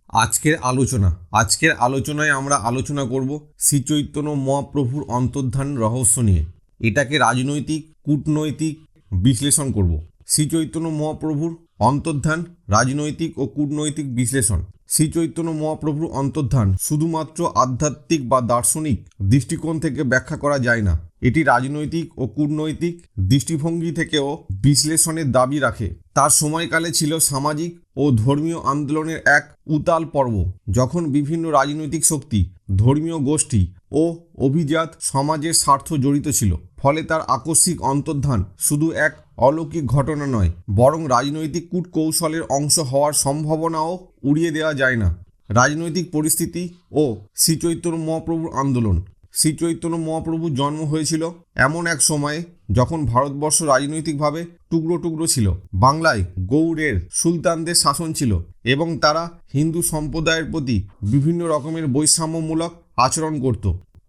আজকের আলোচনায় আমরা আলোচনা করব শ্রী চৈতন্য মহাপ্রভুর অন্তর্ধান রহস্য নিয়ে। এটাকে রাজনৈতিক কূটনৈতিক বিশ্লেষণ করব। শ্রী চৈতন্য মহাপ্রভুর অন্তর্ধান, রাজনৈতিক ও কূটনৈতিক বিশ্লেষণ। শ্রী চৈতন্য মহাপ্রভুর অন্তর্ধান শুধুমাত্র আধ্যাত্মিক বা দার্শনিক দৃষ্টিকোণ থেকে ব্যাখ্যা করা যায় না। এটি রাজনৈতিক ও কূটনৈতিক দৃষ্টিভঙ্গি থেকেও বিশ্লেষণের দাবি রাখে। তার সময়কালে ছিল সামাজিক ও ধর্মীয় আন্দোলনের এক উতাল পর্ব, যখন বিভিন্ন রাজনৈতিক শক্তি, ধর্মীয় গোষ্ঠী ও অভিজাত সমাজের স্বার্থ জড়িত ছিল। ফলে তার আকস্মিক অন্তর্ধান শুধু এক অলৌকিক ঘটনা নয়, বরং রাজনৈতিক কূটকৌশলের অংশ হওয়ার সম্ভাবনাও উড়িয়ে দেওয়া যায় না। রাজনৈতিক পরিস্থিতি ও শ্রী চৈতন্য মহাপ্রভুর আন্দোলন। শ্রী চৈতন্য মহাপ্রভুর জন্ম হয়েছিল এমন এক সময়ে যখন ভারতবর্ষ রাজনৈতিকভাবে টুকরো টুকরো ছিল। বাংলায় গৌড়ের সুলতানদের শাসন ছিল এবং তারা হিন্দু সম্প্রদায়ের প্রতি বিভিন্ন রকমের বৈষম্যমূলক আচরণ করত।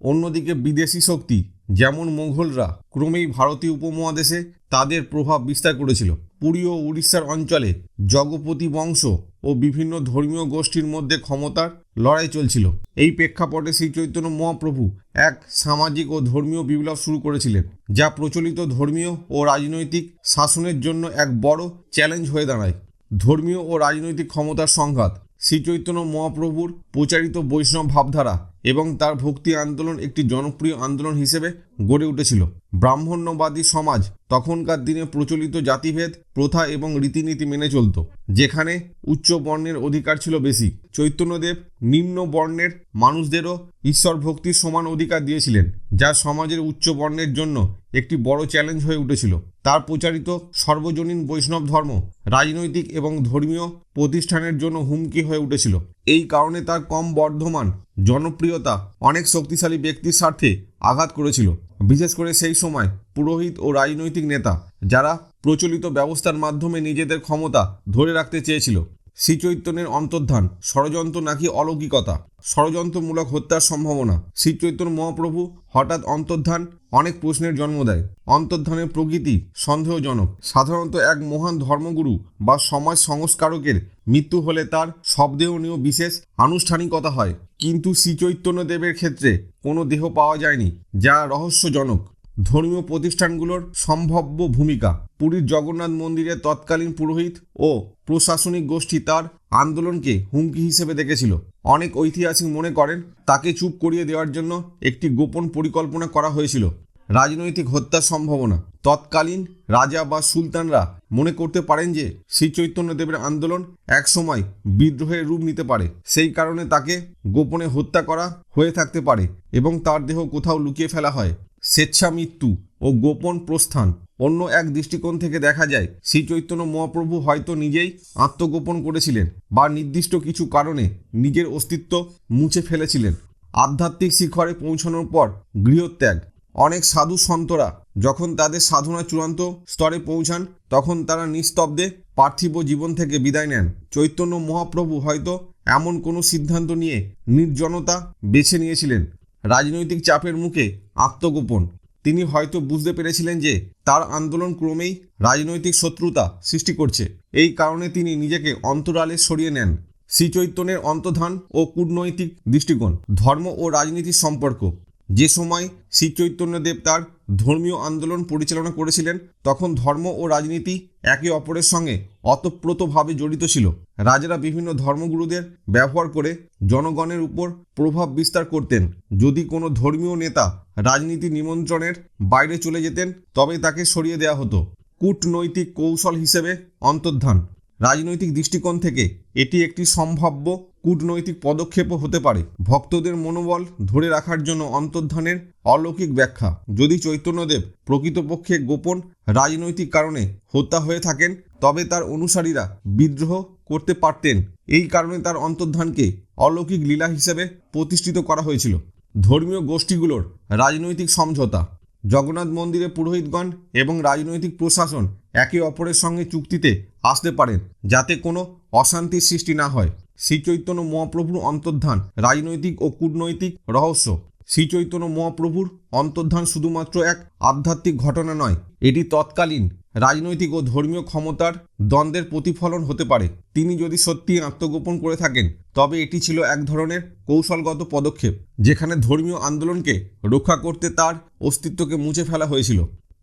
অন্যদিকে বিদেশি শক্তি যেমন মোগলরা ক্রমেই ভারতীয় উপমহাদেশে তাদের প্রভাব বিস্তার করেছিল। পুরী ও উড়িষ্যার অঞ্চলে জগপতি বংশ ও বিভিন্ন ধর্মীয় গোষ্ঠীর মধ্যে ক্ষমতার লড়াই চলছিল। এই প্রেক্ষাপটে শ্রী চৈতন্য মহাপ্রভু এক সামাজিক ও ধর্মীয় বিপ্লব শুরু করেছিলেন, যা প্রচলিত ধর্মীয় ও রাজনৈতিক শাসনের জন্য এক বড় চ্যালেঞ্জ হয়ে দাঁড়ায়। ধর্মীয় ও রাজনৈতিক ক্ষমতার সংঘাত। শ্রী চৈতন্য মহাপ্রভুর প্রচারিত বৈষ্ণব ভাবধারা এবং তার ভক্তি আন্দোলন একটি জনপ্রিয় আন্দোলন হিসেবে গড়ে উঠেছিল। ব্রাহ্মণ্যবাদী সমাজ তখনকার দিনে প্রচলিত জাতিভেদ প্রথা এবং রীতিনীতি মেনে চলত, যেখানে উচ্চ বর্ণের অধিকার ছিল বেশি। চৈতন্যদেব নিম্ন বর্ণের মানুষদেরও ঈশ্বর ভক্তির সমান অধিকার দিয়েছিলেন, যা সমাজের উচ্চ বর্ণের জন্য একটি বড় চ্যালেঞ্জ হয়ে উঠেছিল। তার প্রচারিত সর্বজনীন বৈষ্ণব ধর্ম রাজনৈতিক এবং ধর্মীয় প্রতিষ্ঠানের জন্য হুমকি হয়ে উঠেছিল। এই কারণে তার কম বর্ধমান জনপ্রিয়তা অনেক শক্তিশালী ব্যক্তির স্বার্থে আঘাত করেছিল, বিশেষ করে সেই সময় পুরোহিত ও রাজনৈতিক নেতা, যারা প্রচলিত ব্যবস্থার মাধ্যমে নিজেদের ক্ষমতা ধরে রাখতে চেয়েছিল। শ্রী চৈতন্যের অন্তর্ধান ষড়যন্ত্র নাকি অলৌকিকতা? ষড়যন্ত্রমূলক হত্যার সম্ভাবনা। শ্রী চৈতন্য মহাপ্রভু হঠাৎ অন্তর্ধান অনেক প্রশ্নের জন্ম দেয়। অন্তর্ধানের প্রকৃতি সন্দেহজনক। সাধারণত এক মহান ধর্মগুরু বা সমাজ সংস্কারকের মৃত্যু হলে তার শবদেহনীয় বিশেষ আনুষ্ঠানিকতা হয়, কিন্তু শ্রী চৈতন্য দেবের ক্ষেত্রে কোনো দেহ পাওয়া যায়নি, যা রহস্যজনক। ধর্মীয় প্রতিষ্ঠানগুলোর সম্ভাব্য ভূমিকা। পুরীর জগন্নাথ মন্দিরের তৎকালীন পুরোহিত ও প্রশাসনিক গোষ্ঠী তার আন্দোলনকে হুমকি হিসেবে দেখেছিল। অনেক ঐতিহাসিক মনে করেন তাকে চুপ করিয়ে দেওয়ার জন্য একটি গোপন পরিকল্পনা করা হয়েছিল। রাজনৈতিক হত্যার সম্ভাবনা। তৎকালীন রাজা বা সুলতানরা মনে করতে পারেন যে শ্রী চৈতন্য দেবের আন্দোলন একসময় বিদ্রোহের রূপ নিতে পারে। সেই কারণে তাকে গোপনে হত্যা করা হয়ে থাকতে পারে এবং তার দেহ কোথাও লুকিয়ে ফেলা হয়। স্বেচ্ছা মৃত্যু ও গোপন প্রস্থান। অন্য এক দৃষ্টিকোণ থেকে দেখা যায় শ্রী চৈতন্য মহাপ্রভু হয়তো নিজেই আত্মগোপন করেছিলেন বা নির্দিষ্ট কিছু কারণে নিজের অস্তিত্ব মুছে ফেলেছিলেন। আধ্যাত্মিক শিখরে পৌঁছানোর পর গৃহত্যাগ। অনেক সাধু সন্তরা যখন তাদের সাধনা চূড়ান্ত স্তরে পৌঁছান, তখন তারা নিস্তব্ধে পার্থিব জীবন থেকে বিদায় নেন। চৈতন্য মহাপ্রভু হয়তো এমন কোনো সিদ্ধান্ত নিয়ে নির্জনতা বেছে নিয়েছিলেন। রাজনৈতিক চাপের মুখে আত্মগোপন। তিনি হয়তো বুঝতে পেরেছিলেন যে তার আন্দোলন ক্রমেই রাজনৈতিক শত্রুতা সৃষ্টি করছে। এই কারণে তিনি নিজেকে অন্তরালে সরিয়ে নেন। শ্রী চৈতন্যের অন্তর্ধান ও কূটনৈতিক দৃষ্টিকোণ। ধর্ম ও রাজনীতির সম্পর্ক। যে সময় শ্রী চৈতন্যদেব তার ধর্মীয় আন্দোলন পরিচালনা করেছিলেন, তখন ধর্ম ও রাজনীতি একে অপরের সঙ্গে ওতপ্রোতভাবে জড়িত ছিল। রাজারা বিভিন্ন ধর্মগুরুদের ব্যবহার করে জনগণের উপর প্রভাব বিস্তার করতেন। যদি কোনো ধর্মীয় নেতা রাজনীতি নিমন্ত্রণের বাইরে চলে যেতেন, তবে তাকে সরিয়ে দেওয়া হতো। কূটনৈতিক কৌশল হিসেবে অন্তর্ধান। রাজনৈতিক দৃষ্টিকোণ থেকে এটি একটি সম্ভাব্য কূটনৈতিক পদক্ষেপও হতে পারে। ভক্তদের মনোবল ধরে রাখার জন্য অন্তর্ধানের অলৌকিক ব্যাখ্যা। যদি চৈতন্যদেব প্রকৃতপক্ষে গোপন রাজনৈতিক কারণে হত্যা হয়ে থাকেন, তবে তার অনুসারীরা বিদ্রোহ করতে পারতেন। এই কারণে তার অন্তর্ধানকে অলৌকিক লীলা হিসেবে প্রতিষ্ঠিত করা হয়েছিল। ধর্মীয় গোষ্ঠীগুলোর রাজনৈতিক সমঝোতা। জগন্নাথ মন্দিরে পুরোহিতগণ এবং রাজনৈতিক প্রশাসন একে অপরের সঙ্গে চুক্তিতে আসতে পারেন, যাতে কোনো অশান্তির সৃষ্টি না হয়। শ্রী চৈতন্য মহাপ্রভুর অন্তর্ধান রাজনৈতিক ও কূটনৈতিক রহস্য। শ্রী চৈতন্য মহাপ্রভুর অন্তর্ধান শুধুমাত্র এক আধ্যাত্মিক ঘটনা নয়, এটি তৎকালীন রাজনৈতিক ও ধর্মীয় ক্ষমতার দ্বন্দ্বের প্রতিফলন হতে পারে। তিনি যদি সত্যি আত্মগোপন করে থাকেন তবে এটি ছিল এক ধরনের কৌশলগত পদক্ষেপ, যেখানে ধর্মীয় আন্দোলনকে রক্ষা করতে তার অস্তিত্বকে মুছে ফেলা হয়েছিল।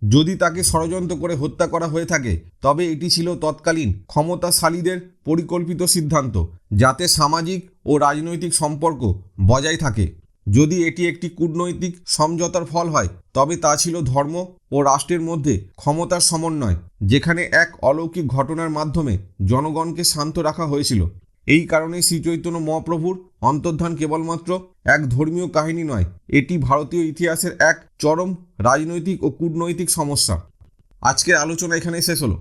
যদি তাকে ষড়যন্ত্র করে হত্যা করা হয়ে থাকে তবে এটি ছিল তৎকালীন ক্ষমতাশালীদের পরিকল্পিত সিদ্ধান্ত, যাতে সামাজিক ও রাজনৈতিক সম্পর্ক বজায় থাকে। যদি এটি একটি কূটনৈতিক সমঝোতার ফল হয় তবে তা ছিল ধর্ম ও রাষ্ট্রের মধ্যে ক্ষমতার সমন্বয়, যেখানে এক অলৌকিক ঘটনার মাধ্যমে জনগণকে শান্ত রাখা হয়েছিল। এই কারণে শ্রীচৈতন্য মহাপ্রভুর অন্তর্ধান কেবলমাত্র এক ধর্মীয় কাহিনী নয়, এটি ভারতীয় ইতিহাসের এক চরম রাজনৈতিক ও কূটনৈতিক সমস্যা। আজকের আলোচনা এখানেই শেষ হলো।